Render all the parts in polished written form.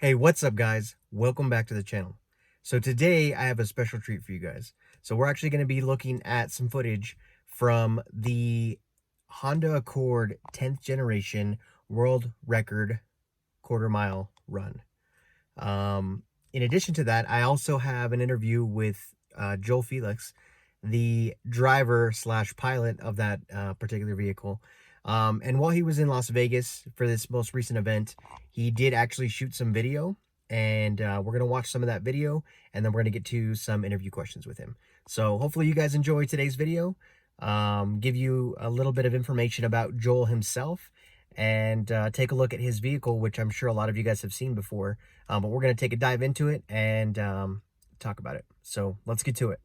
Hey, what's up guys? Welcome back to the channel. So today I have a special treat for you guys. So we're actually going to be looking at some footage from the Honda Accord 10th generation world record quarter mile run. In addition to that, I also have an interview with Joel Felix, the driver slash pilot of that particular vehicle. And while he was in Las Vegas for this most recent event, he did actually shoot some video, and we're going to watch some of that video, and then we're going to get to some interview questions with him. So hopefully you guys enjoy today's video, give you a little bit of information about Joel himself, and take a look at his vehicle, which I'm sure a lot of you guys have seen before, but we're going to take a dive into it and talk about it. So let's get to it.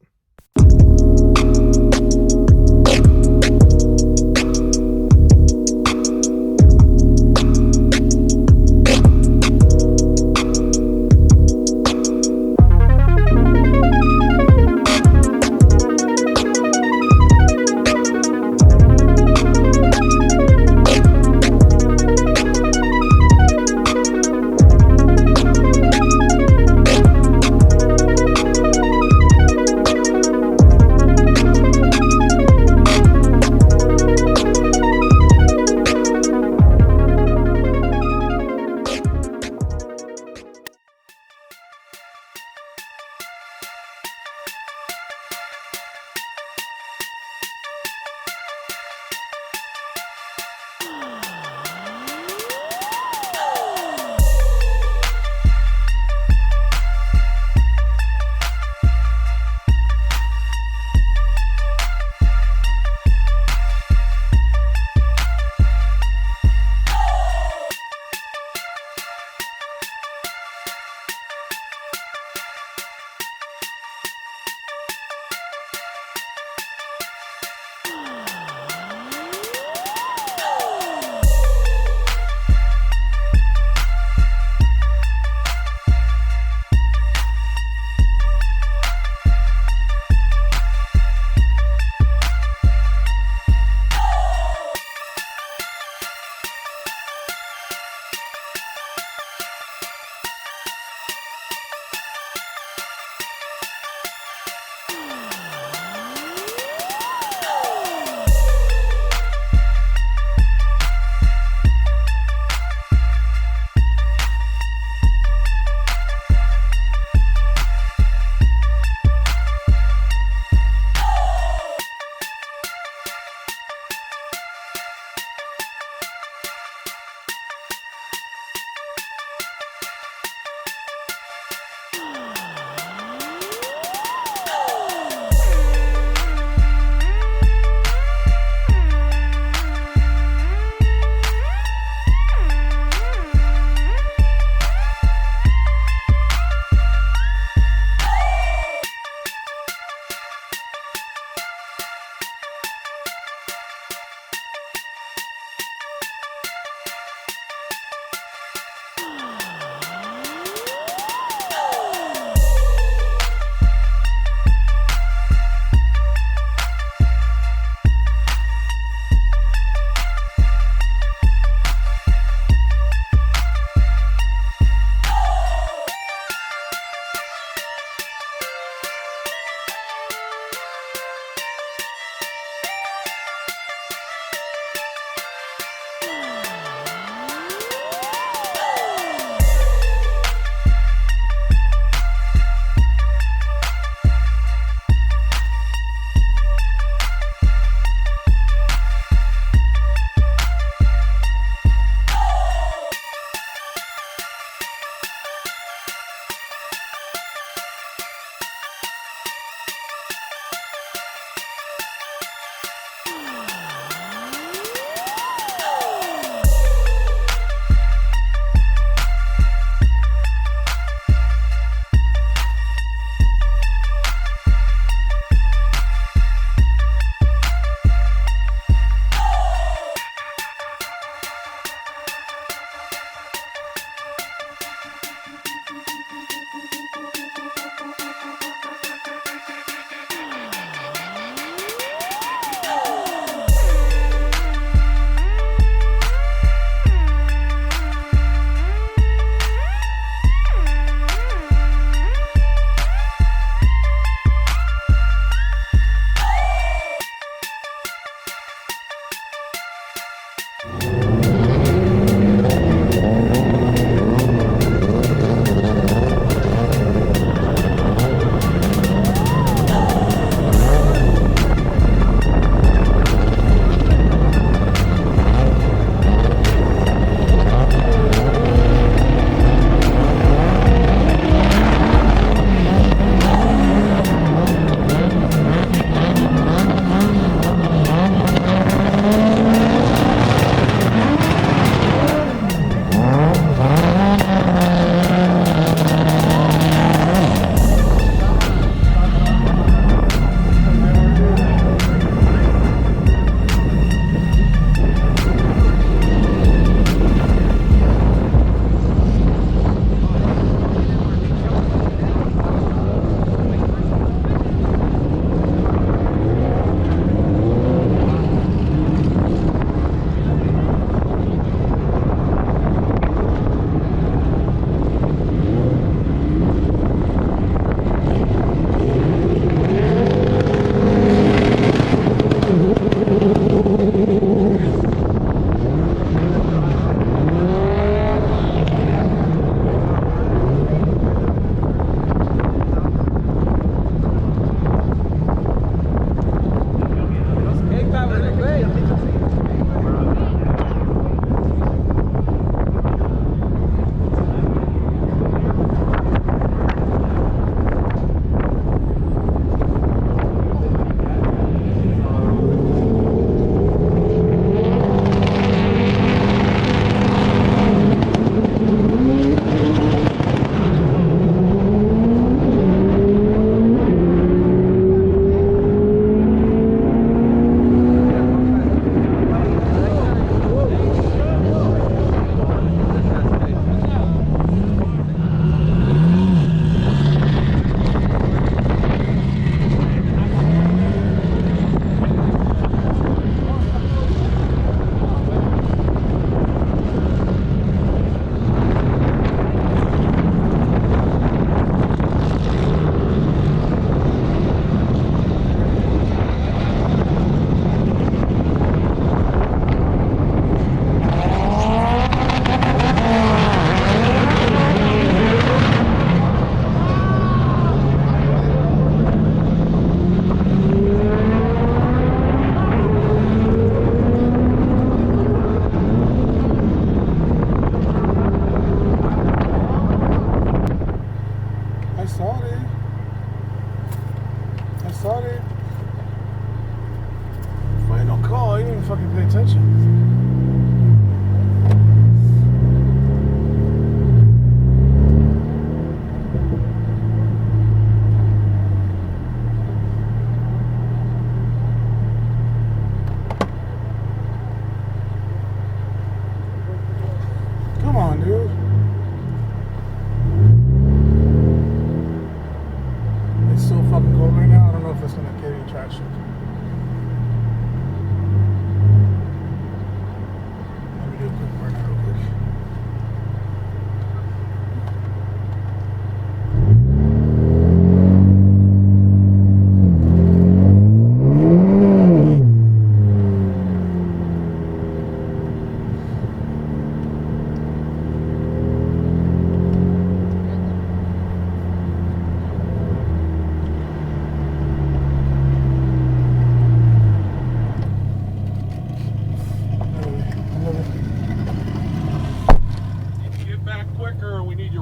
fucking pay attention. Come on, dude. It's so fucking cold right now. I don't know if it's gonna get any traction. Let me do a quick burnout real quick.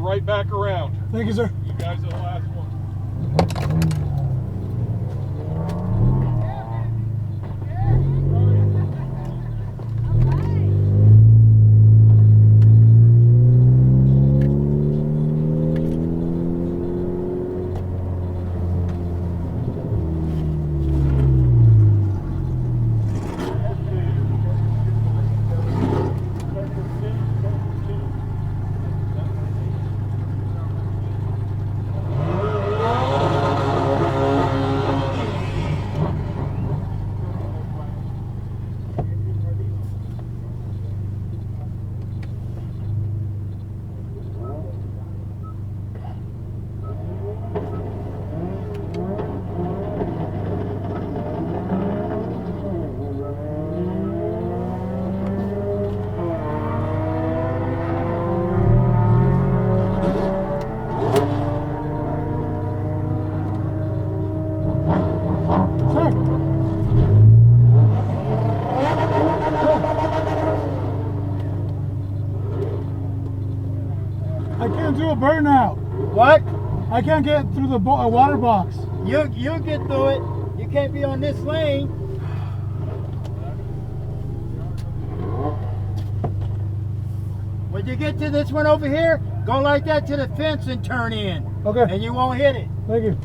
Right back around. Thank you, sir. You guys are the last one. I can't do a burnout. What? I can't get through the water box. You'll get through it. You can't be on this lane. When you get to this one over here, go like that to the fence and turn in. Okay. And you won't hit it. Thank you.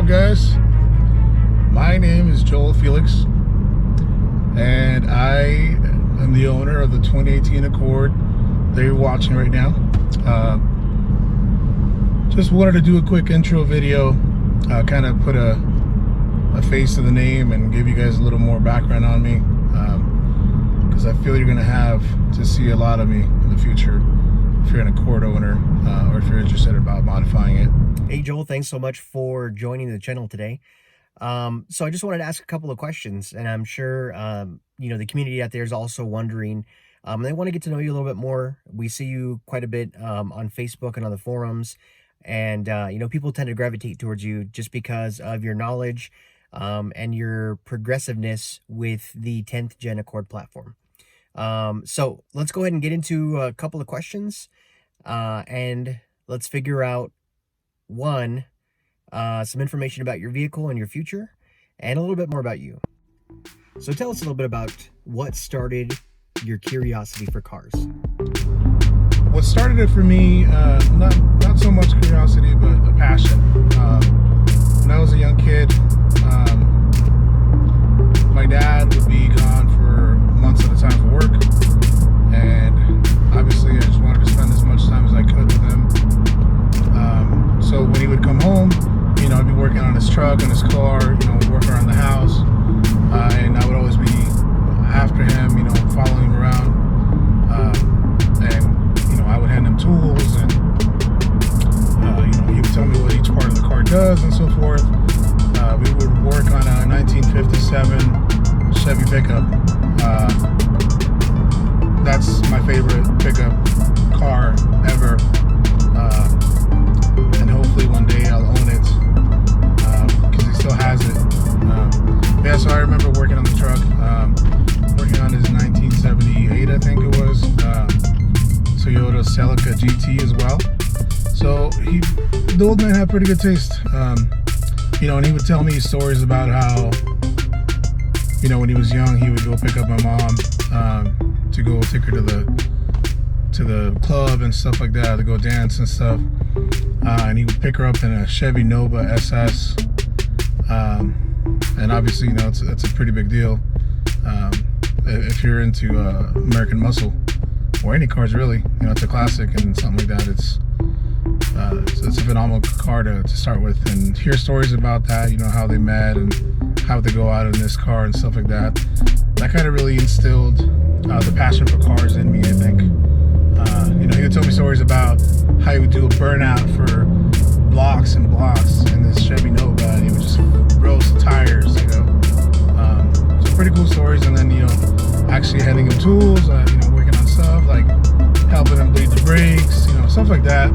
Guys, my name is Joel Felix and I am the owner of the 2018 Accord that you're watching right now. Just wanted to do a quick intro video, kind of put a a face to the name and give you guys a little more background on me, because I feel you're going to have to see a lot of me in the future if you're an Accord owner, or if you're interested about modifying it. Hey Joel, thanks so much for joining the channel today. So I just wanted to ask a couple of questions, and I'm sure you know, the community out there is also wondering. They want to get to know you a little bit more. We see you quite a bit on Facebook and on the forums, and you know, people tend to gravitate towards you just because of your knowledge and your progressiveness with the 10th gen Accord platform. So let's go ahead and get into a couple of questions, and let's figure out some information about your vehicle and your future, and a little bit more about you. So tell us a little bit about what started your curiosity for cars. What started it for me, not so much curiosity, but a passion. When I was a young kid, my dad would be gone for months at a time for work, and obviously I just wanted to spend as much time as I could with him. So when he would come home, you know, I'd be working on his truck and his car, you know, working around the house, and I would always be after him, you know, following him around, and you know, I would hand him tools, and you know, he would tell me what each part of the car does and so forth. We would work on a 1957 Chevy pickup. That's my favorite pickup car ever, and hopefully one day I'll own it, because he still has it. Yeah, so I remember working on the truck, working on his 1978, I think it was, Toyota Celica GT as well. So the old man had pretty good taste, you know, and he would tell me stories about how, you know, when he was young, he would go pick up my mom, to go take her to the club and stuff like that, to go dance and stuff, and he would pick her up in a Chevy Nova SS, and obviously, you know, it's a pretty big deal if you're into American muscle, or any cars really. You know, it's a classic and something like that. It's a phenomenal car to start with, and hear stories about that, you know, how they met and how they go out in this car and stuff like that. That kind of really instilled the passion for cars in me, I think. You know, he would tell me stories about how he would do a burnout for blocks and blocks in this Chevy Nova, and he would just roast tires, you know. So pretty cool stories. And then, you know, actually handing him tools, you know, working on stuff like helping him bleed the brakes, you know, stuff like that.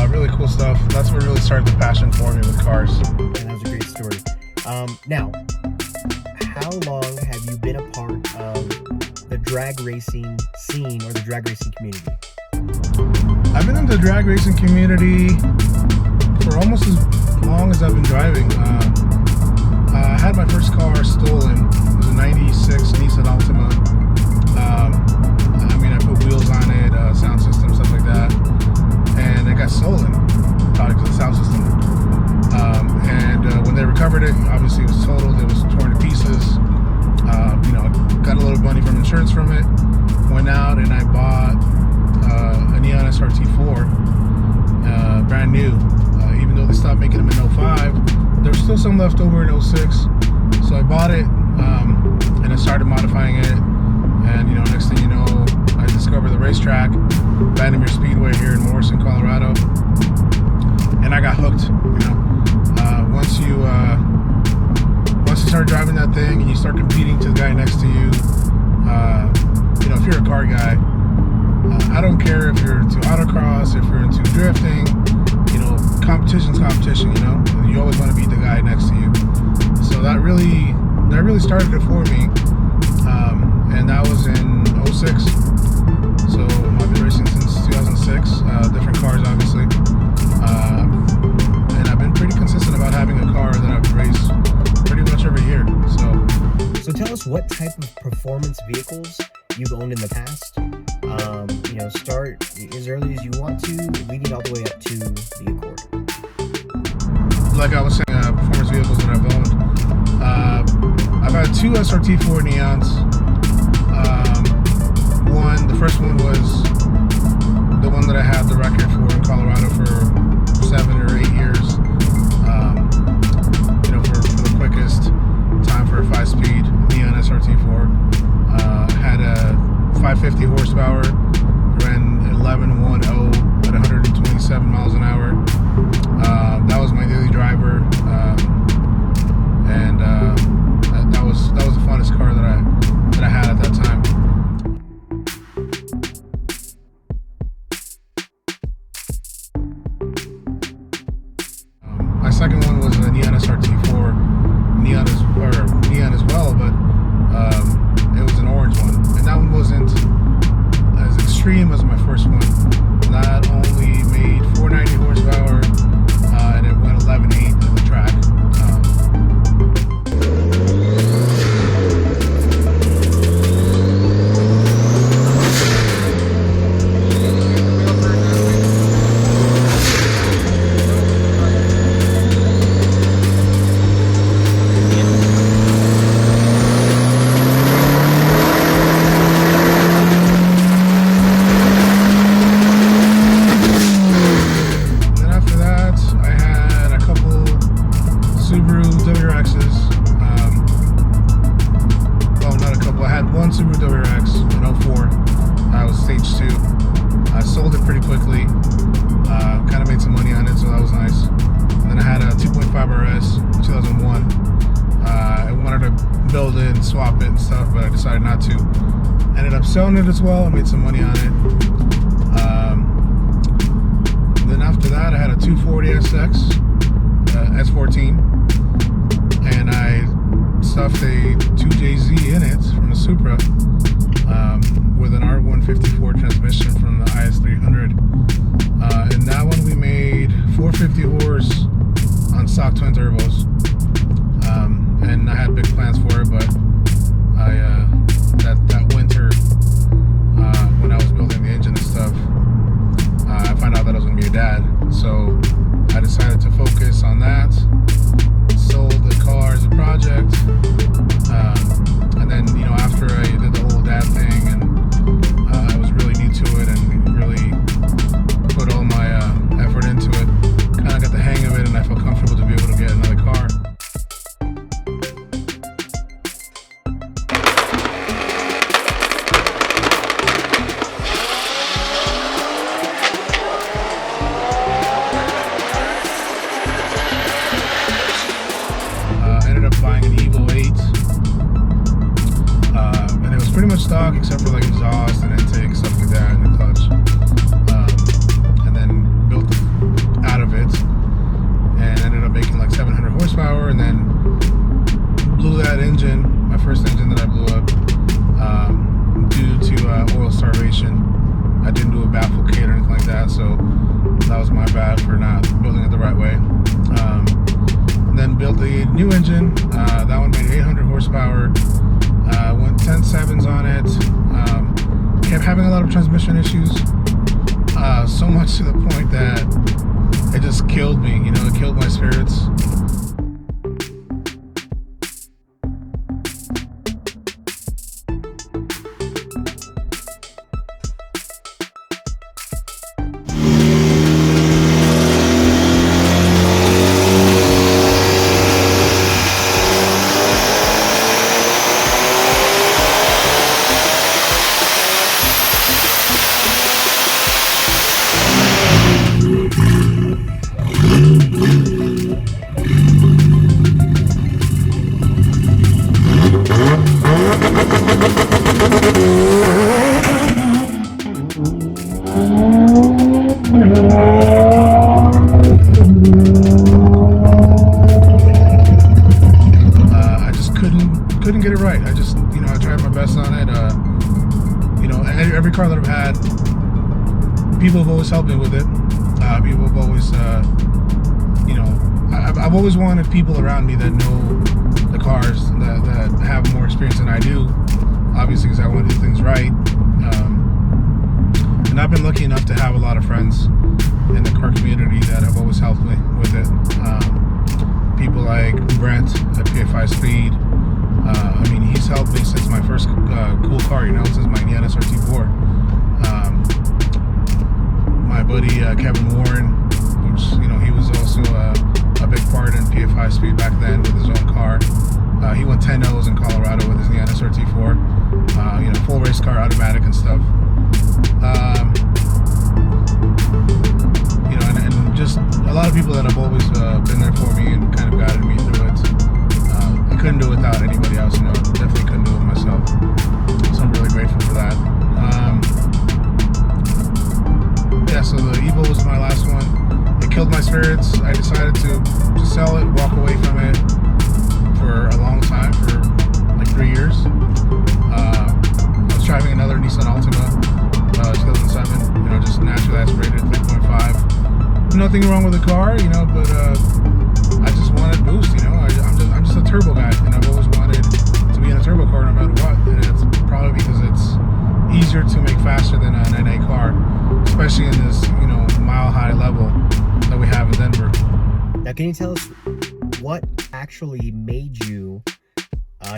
Really cool stuff. That's what really started the passion for me with cars. And that was a great story. Now, how long have you been a part of the drag racing scene or the drag racing community? I've been in the drag racing community for almost as long as I've been driving. I had my first car stolen. It was a 96 Nissan Altima. I mean, I put wheels on it, sound system, stuff like that, and it got stolen, probably because of the sound system. And when they recovered it, obviously it was totaled, it was torn to pieces. You know, got a little money from insurance from it, went out and I bought a Neon SRT4, brand new. Even though they stopped making them in 05, there was still some left over in 06. So I bought it, and I started modifying it. And you know, next thing you know, I discovered the racetrack, Vandermeer Speedway here in Morrison, Colorado, and I got hooked. You know, once you start driving that thing and you start competing to the guy next to you, you know, if you're a car guy, I don't care if you're into autocross, if you're into drifting, you know, competition's competition, you know, you always want to beat the guy next to you. So that really started it for me, and that was in 06. So I've been racing since 2006, different cars obviously, and I've been pretty consistent about having a car that I've raced pretty much every year. So tell us what type of performance vehicles you've owned in the past. You know, start as early as you want to, leading all the way up to the Accord. Like I was saying, performance vehicles that I've owned. I've had two SRT4 Neons. The first one was the one that I had the record for in Colorado for 7 or 8 years. You know, for WRXs. Well, not a couple. I had one Subaru WRX in 04. I was stage 2. I sold it pretty quickly. Kind of made some money on it, so that was nice. And then I had a 2.5 RS in 2001. I wanted to build it and swap it and stuff, but I decided not to. Ended up selling it as well. I made some money on it. Then after that, I had a 240 SX S14, and I stuffed a 2JZ in it from a Supra with an R154 transmission from the IS300. And that one we made 450 horse on stock twin turbos. And I had big plans for it, but that winter when I was building the engine and stuff, I found out that I was gonna be a dad. So I decided to focus on that. Sold the car as a project, and then after I did the whole dad thing, and I was really new to it and really put all my effort into it, kind of got the hang of it, and I felt comfortable to be able to get another car. Buying an Evo 8, and it was pretty much stock except for like exhaust and intake, stuff like that, and the clutch, and then built out of it and ended up making like 700 horsepower, and then blew that engine, my first engine that I blew up, due to oil starvation. I didn't do a baffle kit or anything like that, so that was my bad for not building it the right way. And then built a new engine. That one made 800 horsepower. Went 10.7s on it. Kept having a lot of transmission issues. So much to the point that it just killed me. It killed my spirits. I just couldn't get it right. I just, I tried my best on it. Every car that I've had, people have always helped me with it. People have always, I've always wanted people around me that know the cars, that have more experience than I do, obviously, because I want to do things right. And I've been lucky enough to have a lot of friends in the car community that have always helped me with it. People like Brent at PFI Speed. He's helped me since my first cool car, since my Indiana SRT4. My buddy Kevin Warren, which, he was also a big part in PFI Speed back then with his own car. He won 10-0s in Colorado with his Indiana SRT4. Full race car, automatic and stuff. And just a lot of people that have always been there for me and kind of guided me through it. I couldn't do it without anybody else, definitely couldn't do it myself. So I'm really grateful for that. So the Evo was my last one. It killed my spirits. I decided to sell it, walk away from it for a long time, for like 3 years. I was driving another Nissan Altima, 2007, just naturally aspirated 3.5. Nothing wrong with the car, but I just wanted boost, I'm just a turbo guy, and I've always wanted to be in a turbo car no matter what, and it's probably because it's easier to make faster than an NA car, especially in this, mile high level that we have in Denver. Now, can you tell us what actually made you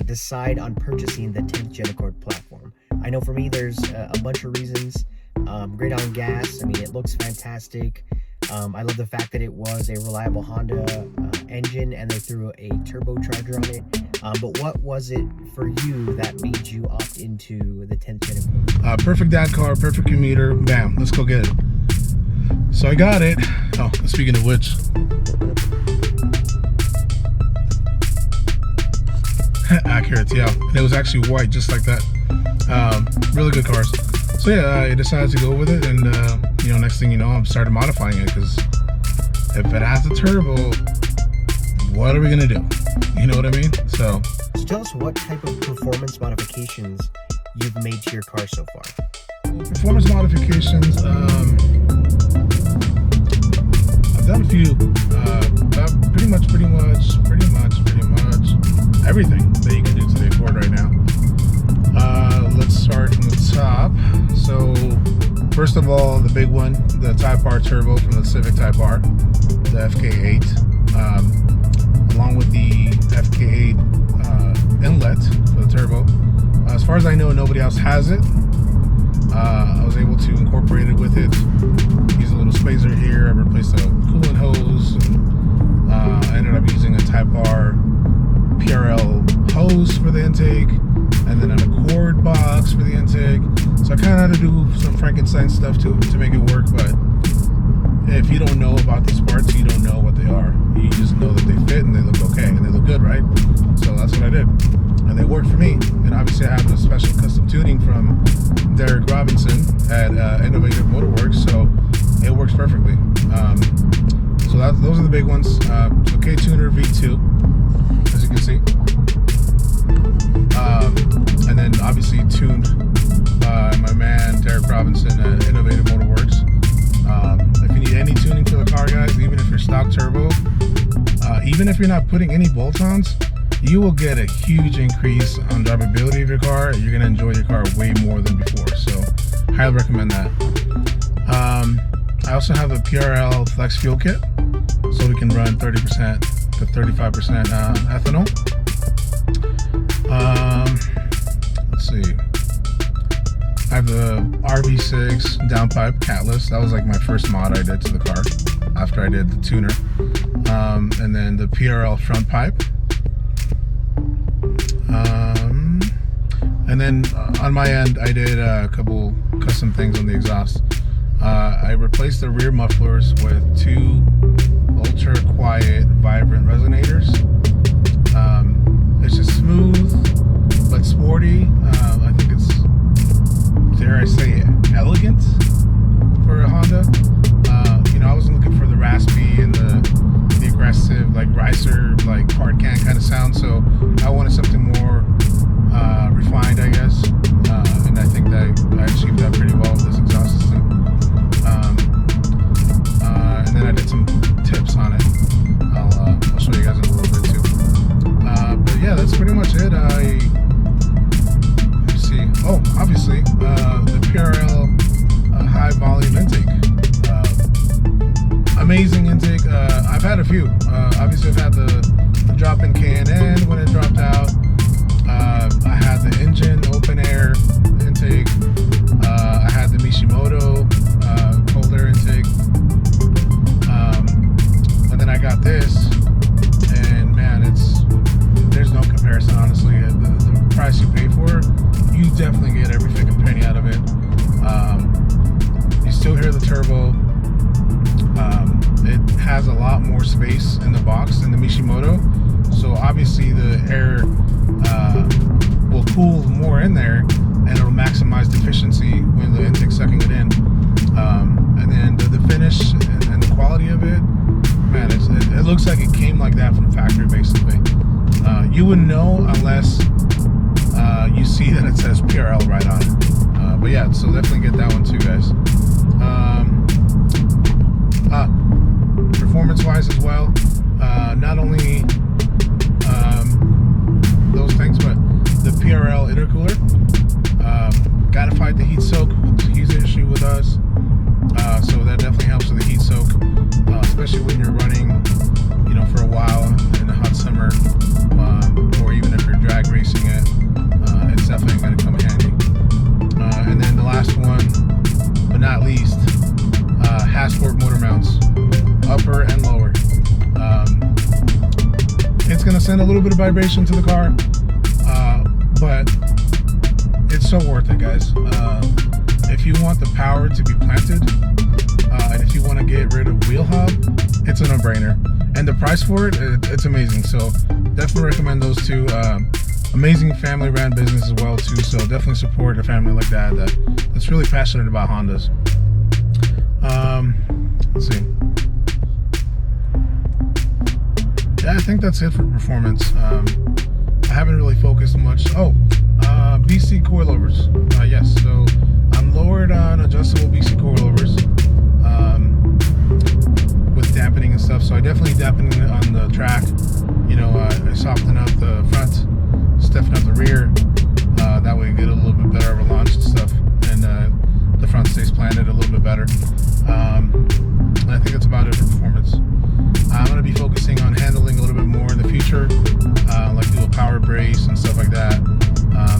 decide on purchasing the 10th Gen Accord platform? I know for me, there's a bunch of reasons. Great on gas. It looks fantastic. I love the fact that it was a reliable Honda engine and they threw a turbocharger on it. But what was it for you that made you opt into the 10th gen? Perfect dad car, perfect commuter. Bam, let's go get it. So I got it. Oh, speaking of which, accurate, yeah. And it was actually white, just like that. Really good cars. So yeah, I decided to go with it, and you know, next thing you know, I'm started modifying it, because if it has a turbo, what are we gonna do? You know what I mean? So tell us what type of performance modifications you've made to your car so far. Performance modifications, I've done a few. Pretty much everything that you can do to the Accord right now. Let's start from the top. So first of all, the big one, the Type R turbo from the Civic Type R, the FK8, along with the FK8 inlet for the turbo. As far as I know, nobody else has it. I was able to incorporate it with it. Use a little spacer here. I replaced a coolant hose. And, I ended up using a Type R PRL hose for the intake, and then an Accord box for the intake. So I kind of had to do some Frankenstein stuff to make it work. But if you don't know about these parts, you don't know what they are. You just know that they fit and they look okay and they look good, right? So that's what I did, and they worked for me. And obviously, I have a special custom tuning from Derek Robinson at Innovative Motorworks, so it works perfectly. So those are the big ones. So KTuner V2, as you can see, and then obviously tuned by my man Derek Robinson at Innovative Motorworks. If you need any tuning for the car, guys, even if you're stock turbo, even if you're not putting any bolt-ons, you will get a huge increase on drivability of your car. You're going to enjoy your car way more than before, so highly recommend that. I also have a PRL Flex Fuel Kit, so we can run 30% to 35% ethanol. Let's see. I have the RV6 downpipe catless. That was like my first mod I did to the car after I did the tuner. And then the PRL front pipe. And then on my end, I did a couple custom things on the exhaust. I replaced the rear mufflers with two ultra quiet, vibrant resonators. It's just smooth but sporty. I think it's, dare I say it, elegant for a Honda. You know, I wasn't looking for the raspy and the aggressive, like ricer, like hard can kind of sound. So I wanted something more refined, I guess. And I think that I achieved that pretty well with this exhaust system. And then I did some tips on it. I'll show you guys in a little bit too. But yeah, that's pretty much it. Let's see. Oh, obviously, the PRL high volume intake. Amazing intake. I've had a few. Obviously, I've had the drop-in K&N when it dropped out. I had the engine open air intake. I had the Mishimoto cold air intake. And then I got this, and man, there's no comparison, honestly. The price you pay for it, you definitely get every freaking penny out of it. You still hear the turbo. It has a lot more space in the box than the Mishimoto, so obviously the air will cool more in there, and it'll maximize the efficiency when the intake's sucking it in. And then the finish and the quality of it, man, it looks like it came like that from factory, basically. You wouldn't know unless you see that it says PRL right on it. But yeah, so definitely get that one too, guys. Performance-wise as well, not only those things, but the PRL intercooler. Gotta fight the heat soak. It's a huge issue with us, so that definitely helps with the heat soak, especially when you're running, you know, for a while in the hot summer, or even if you're drag racing it. It's definitely going to come in handy. And then the last one, but not least, Hasport motor mounts, upper and lower. bit of vibration to the car, but it's so worth it, guys. If you want the power to be planted, and if you want to get rid of wheel hub, it's a no-brainer. And the price for it, it's amazing. So definitely recommend those two. Amazing family-ran business as well too. So definitely support a family like that's really passionate about Hondas. Let's see. Yeah, I think that's it for performance. I haven't really focused much. BC coilovers. Yes, so I'm lowered on adjustable BC coilovers with dampening and stuff. So I definitely dampen it on the track. You know, I soften up the front, stiffen up the rear. That way you get a little bit better of a launch and stuff, and the front stays planted a little bit better. And I think that's about it for performance. I'm going to be focusing on handling a little bit more in the future, like do a power brace and stuff like that.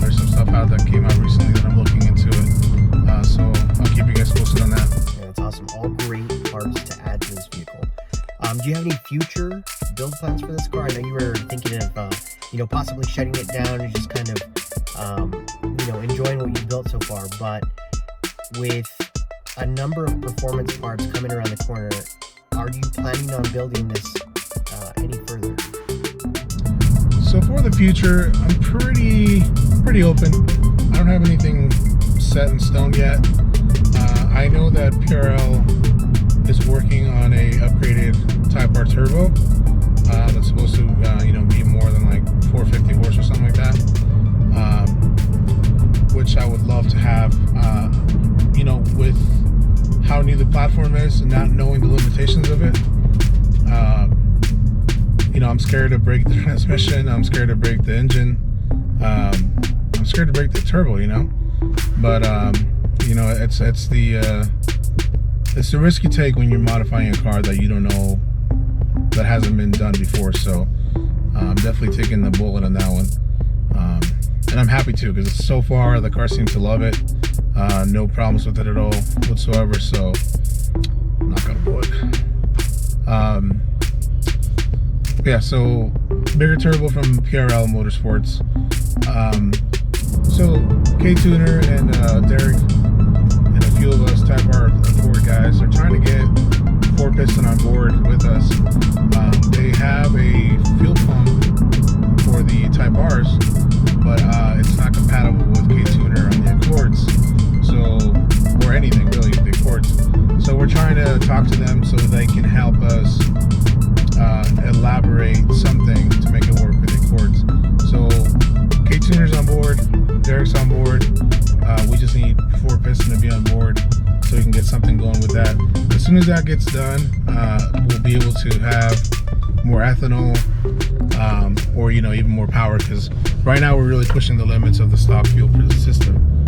There's some stuff out that came out recently that I'm looking into it, so I'll keep you guys posted on that. Yeah, that's awesome. All great parts to add to this vehicle. Do you have any future build plans for this car? I know you were thinking of, possibly shutting it down and just kind of, enjoying what you've built so far. But with a number of performance parts coming around the corner, are you planning on building this any further? So for the future, I'm pretty open. I don't have anything set in stone yet. I know that PRL is working on a upgraded Type R turbo that's supposed to be more than like 450 horse or something like that, which I would love to have. With how new the platform is and not knowing the limitations of it, I'm scared to break the transmission. I'm scared to break the engine. I'm scared to break the turbo. But it's the risk you take when you're modifying a car that you don't know, that hasn't been done before. So I'm definitely taking the bullet on that one, and I'm happy to, because so far the car seems to love it. No problems with it at all whatsoever. So knock on wood. Yeah, so bigger turbo from PRL Motorsports. So KTuner and Derek and a few of us Type R Accord guys are trying to get 4-piston on board with us. They have a fuel pump for the Type Rs, but it's not compatible with KTuner on the Accords. So, or anything really, the Accords. So we're trying to talk to them so they can help us elaborate something to make it work with the Accords. So KTuner's on board, Derek's on board. We just need 4-piston to be on board so we can get something going with that. As soon as that gets done, we'll be able to have more ethanol, or even more power, because right now we're really pushing the limits of the stock fuel system.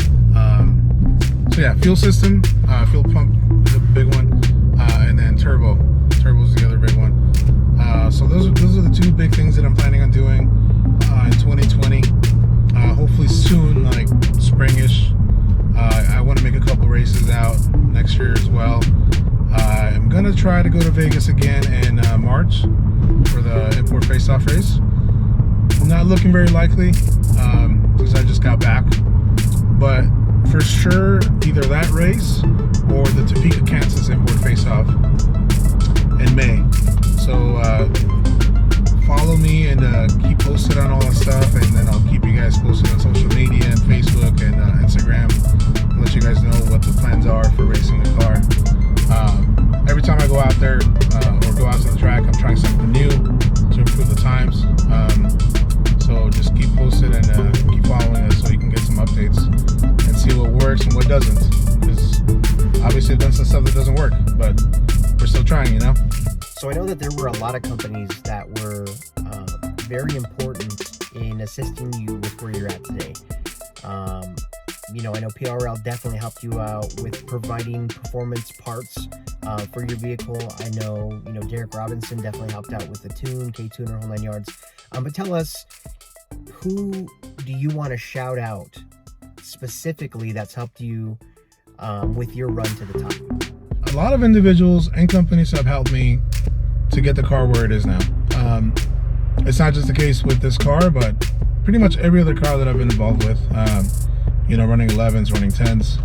So yeah, fuel system, fuel pump is a big one, and then turbo's the other big one. So those are the two big things that I'm planning on doing in 2020. Hopefully soon, like springish. I want to make a couple races out next year as well. I'm gonna try to go to Vegas again in March for the import face-off race. Not looking very likely, because I just got back. But for sure, either that race or the Topeka, Kansas import face-off in May. So follow me and keep posted on all that stuff, and then I'll keep you guys posted on social media and Facebook and Instagram, and let you guys know what the plans are for racing the car. Every time I go out there or go out to the track, I'm trying something new to improve the times. So just keep posted and keep following us so you can get some updates and see what works and what doesn't. Because obviously I've done some stuff that doesn't work, but we're still trying, So I know that there were a lot of companies that were very important in assisting you with where you're at today. I know PRL definitely helped you out with providing performance parts for your vehicle. I know, Derek Robinson definitely helped out with the tune, KTuner, whole 9 yards. But tell us, who do you want to shout out specifically that's helped you with your run to the top? A lot of individuals and companies have helped me to get the car where it is now. it's not just the case with this car, but pretty much every other car that I've been involved with. You know, running 11s, running 10s.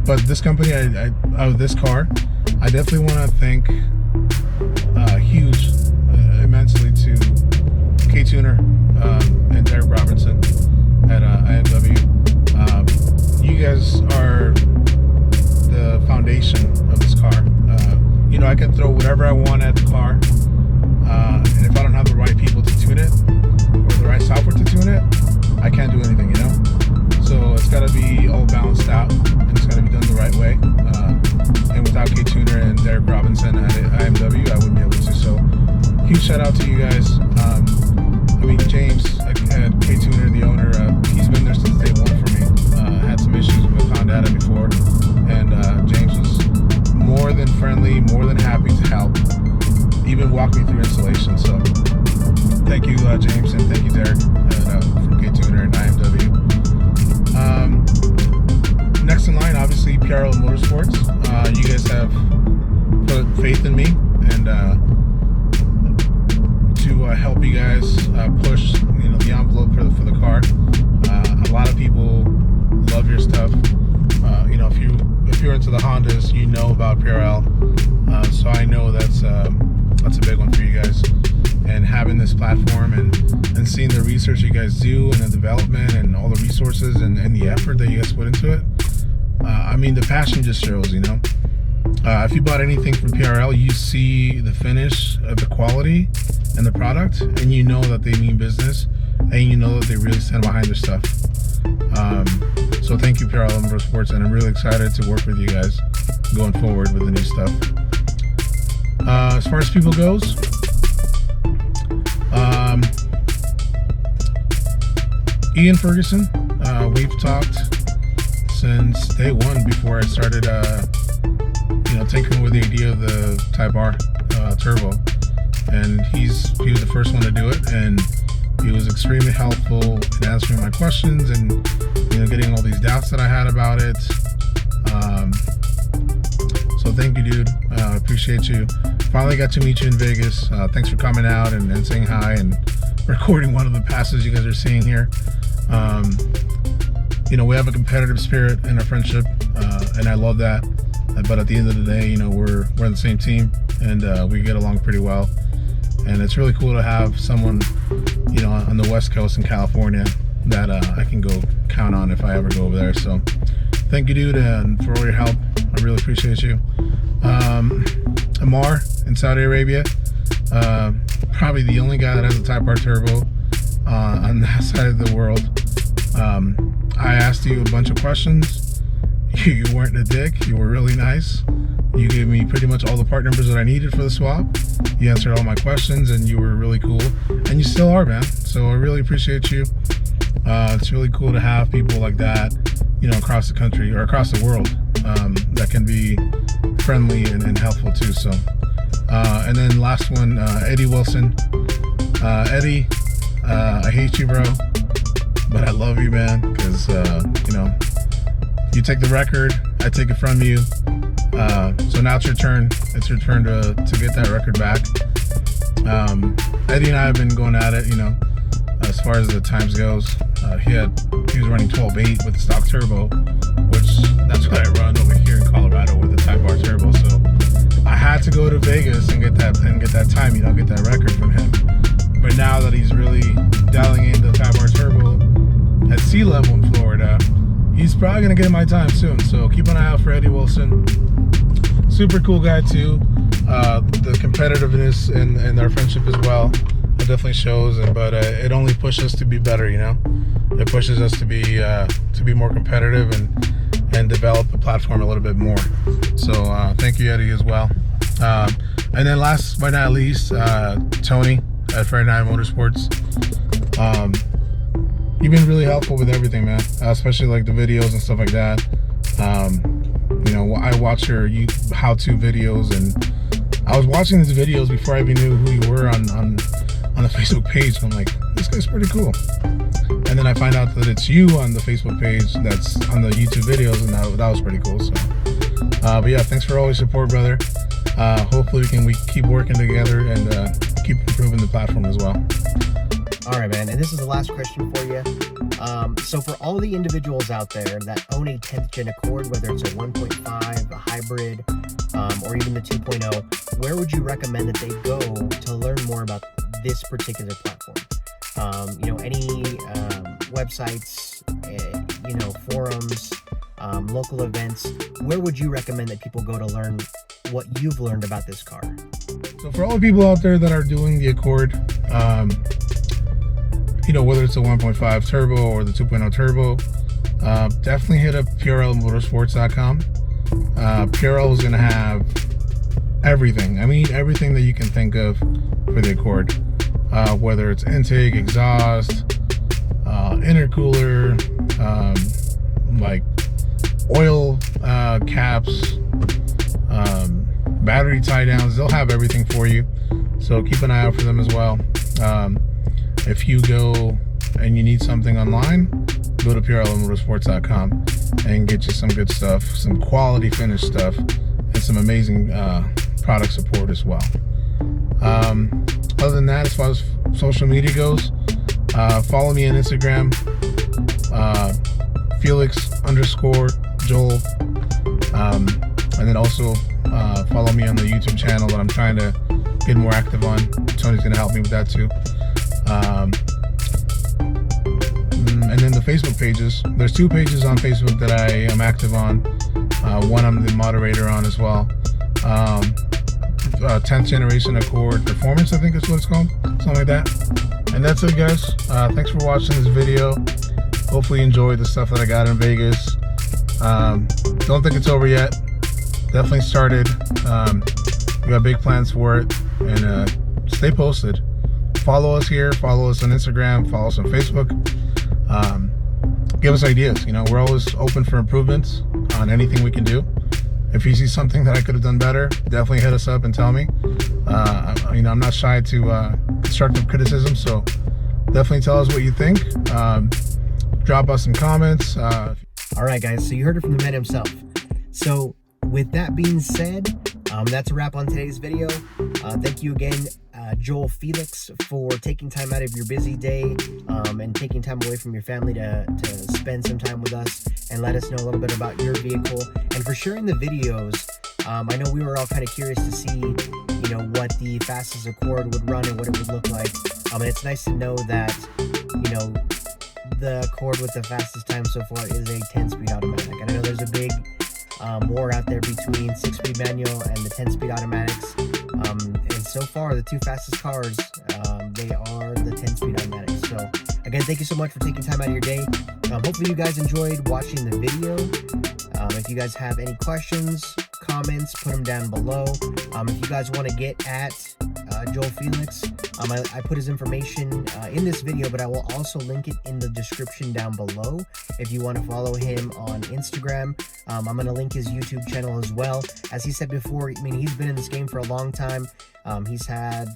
But this company, this car, I definitely want to thank immensely to KTuner and Derek Robinson at IMW. You guys are the foundation of this car. You know, I can throw whatever I want at the car, and if I don't have the right people to tune it or the right software to tune it, I can't do anything, you know? So it's got to be all balanced out, and it's got to be done the right way. And without KTuner and Derek Robinson at IMW, I wouldn't be able to. So huge shout out to you guys. I mean, James at KTuner, the owner, he's been there since day one for me. Had some issues with Honda before, and James was more than friendly, more than happy to help, even walk me through installation. So thank you, James, and thank you, Derek, from KTuner and IMW. Next in line, obviously, PRL Motorsports. You guys have put faith in me and to help you guys push, you know, the envelope for the car. A lot of people love your stuff. You know, if you're into the Hondas, you know about PRL. So I know that's a big one for you guys. And having this platform and seeing the research you guys do and the development and all the resources and the effort that you guys put into it, I mean, the passion just shows, you know. If you bought anything from PRL, you see the finish of the quality and the product, and you know that they mean business, and you know that they really stand behind their stuff. So thank you, PRL Motorsports, and I'm really excited to work with you guys going forward with the new stuff. As far as people goes, Ian Ferguson, we've talked since day one before I started, you know, tinkering with the idea of the Type R turbo, and he was the first one to do it, and he was extremely helpful in answering my questions and, you know, getting all these doubts that I had about it. So thank you, dude. Appreciate you. Finally got to meet you in Vegas. Thanks for coming out and saying hi and recording one of the passes you guys are seeing here. You know, we have a competitive spirit in our friendship, and I love that. But at the end of the day, you know, we're on the same team, and we get along pretty well. And it's really cool to have someone, you know, on the West Coast in California that I can go count on if I ever go over there. So thank you, dude, and for all your help. I really appreciate you. Amar in Saudi Arabia, probably the only guy that has a Type R turbo on that side of the world. I asked you a bunch of questions. You weren't a dick. You were really nice. You gave me pretty much all the part numbers that I needed for the swap. You answered all my questions, and you were really cool. And you still are, man. So I really appreciate you. It's really cool to have people like that, you know, across the country or across the world, that can be friendly and helpful too. So, and then last one, Eddie Wilson. Eddie, I hate you, bro, but I love you, man, because you know, you take the record, I take it from you. So now it's your turn. It's your turn to get that record back. Eddie and I have been going at it, you know, as far as the times goes. He was running 12.8 with the stock turbo, which that's what I run over here in Colorado with the Type R turbo. So I had to go to Vegas and get that time, you know, get that record from him. But now that he's really dialing in the Type R turbo at sea level in Florida, he's probably gonna get my time soon. So keep an eye out for Eddie Wilson. Super cool guy too. The competitiveness in our friendship as well, it definitely shows. But it only pushes us to be better, you know. It pushes us to be more competitive and develop the platform a little bit more. So thank you, Eddie, as well. And then last but not least, Tony at Friday Night Motorsports. You've been really helpful with everything, man. Especially like the videos and stuff like that. You know, I watch your how-to videos, and I was watching these videos before I even knew who you were on the Facebook page. And I'm like, this guy's pretty cool. And then I find out that it's you on the Facebook page that's on the YouTube videos, and that was pretty cool. So, but yeah, thanks for all your support, brother. Hopefully we keep working together and keep improving the platform as well. All right, man. And this is the last question for you. So for all the individuals out there that own a 10th gen Accord, whether it's a 1.5, a hybrid, or even the 2.0, where would you recommend that they go to learn more about this particular platform? Any websites, forums, local events, where would you recommend that people go to learn what you've learned about this car? So for all the people out there that are doing the Accord, whether it's a 1.5 turbo or the 2.0 turbo, definitely hit up PRLMotorsports.com. PRL is going to have everything. I mean, everything that you can think of for the Accord, whether it's intake, exhaust, intercooler, like oil caps, battery tie downs. They'll have everything for you, so keep an eye out for them as well. If you go and you need something online, go to PRLMotorsports.com and get you some good stuff, some quality finished stuff, and some amazing product support as well. Other than that, as far as social media goes, follow me on Instagram, Felix_Joel, and then also follow me on the YouTube channel that I'm trying to get more active on. Tony's going to help me with that too. And then the Facebook pages. There's 2 pages on Facebook that I am active on. One I'm the moderator on as well. 10th generation Accord Performance, I think is what it's called. Something like that. And that's it, guys. Thanks for watching this video. Hopefully you enjoyed the stuff that I got in Vegas. Don't think it's over yet. Definitely started. We got big plans for it. And stay posted. Follow us here. Follow us on Instagram. Follow us on Facebook. Give us ideas. We're always open for improvements on anything we can do. If you see something that I could have done better, definitely hit us up and tell me. I'm not shy to constructive criticism, so definitely tell us what you think. Drop us some comments. All right, guys, so you heard it from the man himself. So with that being said, that's a wrap on today's video. Thank you again, Joel Felix, for taking time out of your busy day and taking time away from your family to spend some time with us and let us know a little bit about your vehicle, and for sharing the videos. I know we were all kind of curious to see, what the fastest Accord would run and what it would look like. And it's nice to know that, the Accord with the fastest time so far is a 10-speed automatic. And I know there's a big war out there between 6-speed manual and the 10-speed automatics. And so far, the 2 fastest cars, they are the 10-speed automatics. So again, thank you so much for taking time out of your day. Hopefully you guys enjoyed watching the video. If you guys have any questions, comments, put them down below. If you guys want to get at Joel Felix, I put his information in this video, but I will also link it in the description down below if you want to follow him on Instagram. I'm going to link his YouTube channel as well. As he said before, he's been in this game for a long time. He's had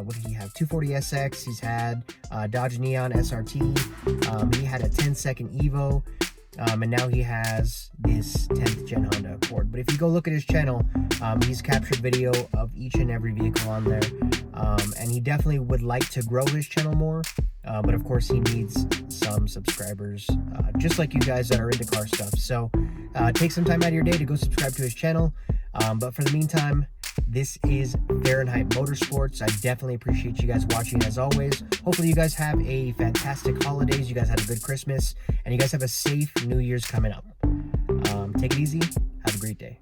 what did he have? 240SX. He's had Dodge Neon SRT. He had a 10-second Evo. And now he has this 10th gen Honda Accord. But if you go look at his channel, he's captured video of each and every vehicle on there. And he definitely would like to grow his channel more. But of course he needs some subscribers, just like you guys that are into car stuff. So take some time out of your day to go subscribe to his channel. But for the meantime, this is Fahrenheit Motorsports. I definitely appreciate you guys watching as always. Hopefully you guys have a fantastic holidays. You guys had a good Christmas, and you guys have a safe New Year's coming up. Take it easy. Have a great day.